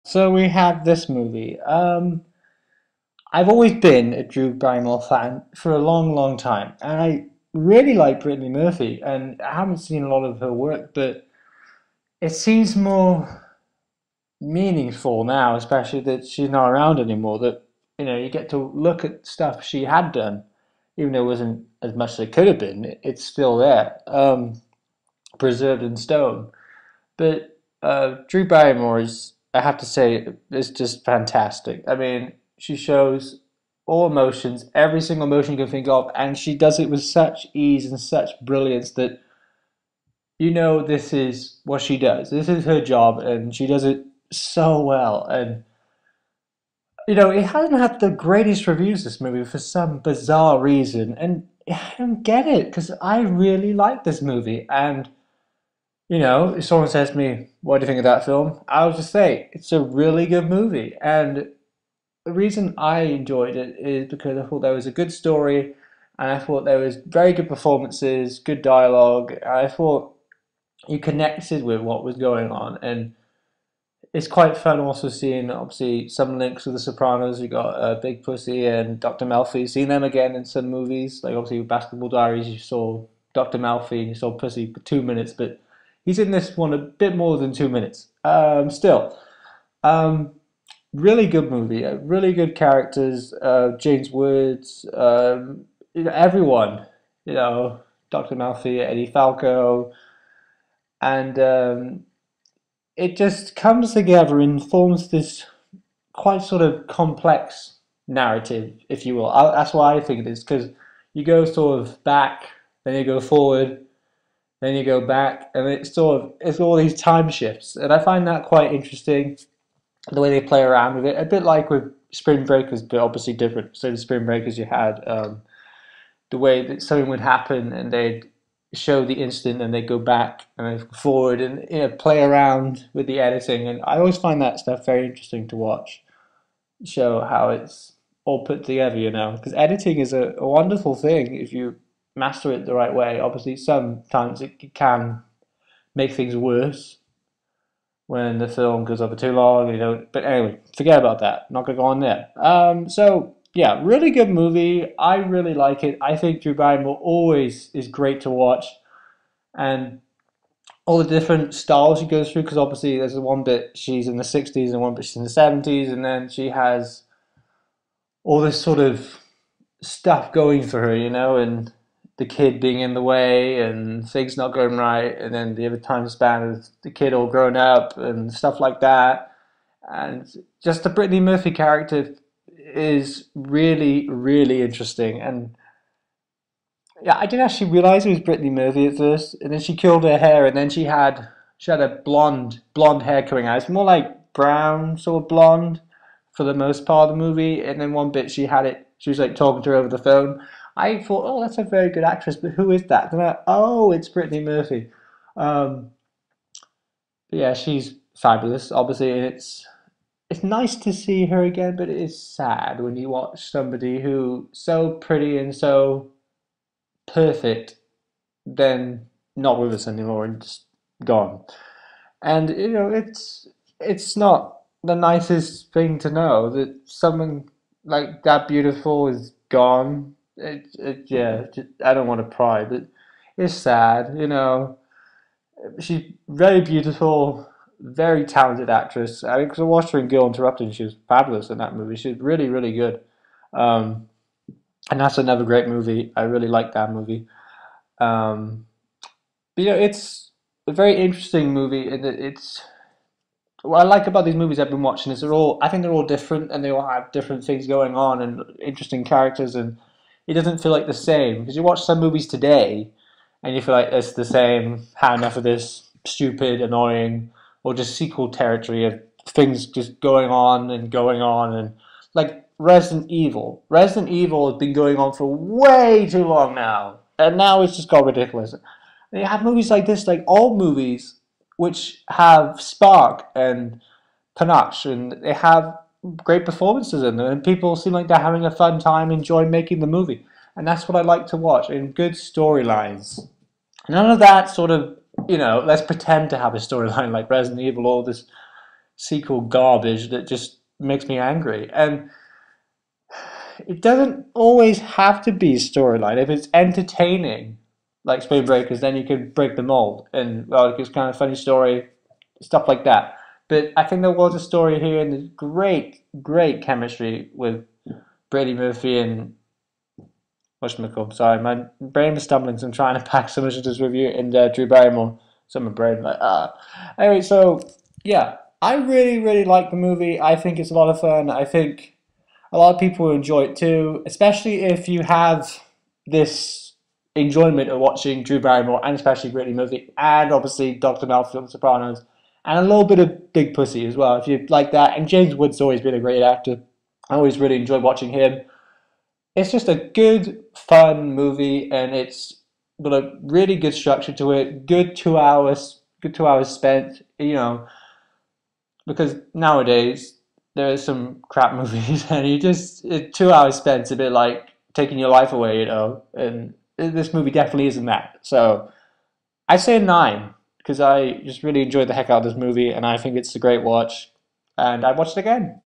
So we have this movie. I've always been a Drew Barrymore fan for a long, long time, and I really like Brittany Murphy. And I haven't seen a lot of her work, but it seems more meaningful now, especially that she's not around anymore. That you get to look at stuff she had done, even though it wasn't as much as it could have been. It's still there, preserved in stone. But Drew Barrymore is, I have to say, is just fantastic. I mean, she shows all emotions, every single emotion you can think of, and she does it with such ease and such brilliance that this is what she does. This is her job, and she does it so well. And it hasn't had the greatest reviews, this movie, for some bizarre reason, and I don't get it because I really like this movie. And if someone says to me, "What do you think of that film?" I'll just say it's a really good movie. And the reason I enjoyed it is because I thought there was a good story, and I thought there was very good performances, good dialogue. I thought you connected with what was going on, and it's quite fun also seeing obviously some links with The Sopranos. You got Big Pussy and Dr. Melfi. Seeing them again in some movies, like obviously with Basketball Diaries, you saw Dr. Melfi and you saw Pussy for 2 minutes, but he's in this one a bit more than 2 minutes. Still, um, really good movie. Really good characters. James Woods. Everyone. You know, Dr. Melfi, Eddie Falco, and it just comes together and forms this quite sort of complex narrative, if you will. That's why I think it is, because you go sort of back, then you go forward, then you go back, and it's all these time shifts, and I find that quite interesting. The way they play around with it, a bit like with Spring Breakers, but obviously different. So the Spring Breakers, you had the way that something would happen, and they'd show the instant, and they'd go back and then forward, and play around with the editing. And I always find that stuff very interesting to watch, show how it's all put together. Because editing is a wonderful thing if you master it the right way. Obviously, sometimes it can make things worse when the film goes over too long. But anyway, forget about that. Not gonna go on there. So yeah, really good movie. I really like it. I think Drew Barrymore always is great to watch, and all the different styles she goes through. Because obviously, there's one bit she's in the '60s and one bit she's in the '70s, and then she has all this sort of stuff going for her, and the kid being in the way and things not going right, and then the other time span of the kid all grown up and stuff like that. And just the Brittany Murphy character is really, really interesting. And yeah, I didn't actually realize it was Brittany Murphy at first, and then she curled her hair, and then she had a blonde hair coming out. It's more like brown sort of blonde for the most part of the movie, and then one bit she was like talking to her over the phone. I thought, oh, that's a very good actress, but who is that? And oh, it's Brittany Murphy. Um, but yeah, she's fabulous. Obviously, and it's nice to see her again, but it is sad when you watch somebody who so pretty and so perfect, then not with us anymore and just gone. And it's not the nicest thing to know that someone like that beautiful is gone. Yeah, I don't want to pry, but it's sad. She's very beautiful, very talented actress. I mean, because I watched her in Girl Interrupted, and she was fabulous in that movie. She was really, really good. Um, and that's another great movie. I really like that movie. Um, but, it's a very interesting movie, and it's what I like about these movies I've been watching is I think they're all different, and they all have different things going on and interesting characters, and it doesn't feel like the same because you watch some movies today and you feel like it's the same. Had enough of this stupid, annoying, or just sequel territory of things just going on, and like Resident Evil. Resident Evil has been going on for way too long now, and now it's just got ridiculous. And you have movies like this, like old movies, which have spark and panache, and they have great performances in them, and people seem like they're having a fun time, enjoying making the movie, and that's what I like to watch. And good storylines. None of that sort of let's pretend to have a storyline like Resident Evil, all this sequel garbage that just makes me angry. And it doesn't always have to be storyline. If it's entertaining, like Spring Breakers, then you can break the mold and well, it's kind of funny story, stuff like that. But I think there was a story here, and there's great, great chemistry with Brady Murphy and whatchamacallit. Sorry, my brain was stumbling, so I'm trying to pack so much of this review. And Drew Barrymore, so my brain like Anyway, so yeah, I really, really like the movie. I think it's a lot of fun. I think a lot of people will enjoy it too, especially if you have this enjoyment of watching Drew Barrymore and especially Brittany Murphy and obviously Dr. Malfoy, Sopranos, and a little bit of Big Pussy as well, if you like that. And James Woods always been a great actor. I always really enjoyed watching him. It's just a good, fun movie, and it's got a really good structure to it. Good 2 hours spent. Because nowadays there are some crap movies, and 2 hours spent a bit like taking your life away. And this movie definitely isn't that. So I say a 9 because I just really enjoyed the heck out of this movie, and I think it's a great watch, and I watched it again.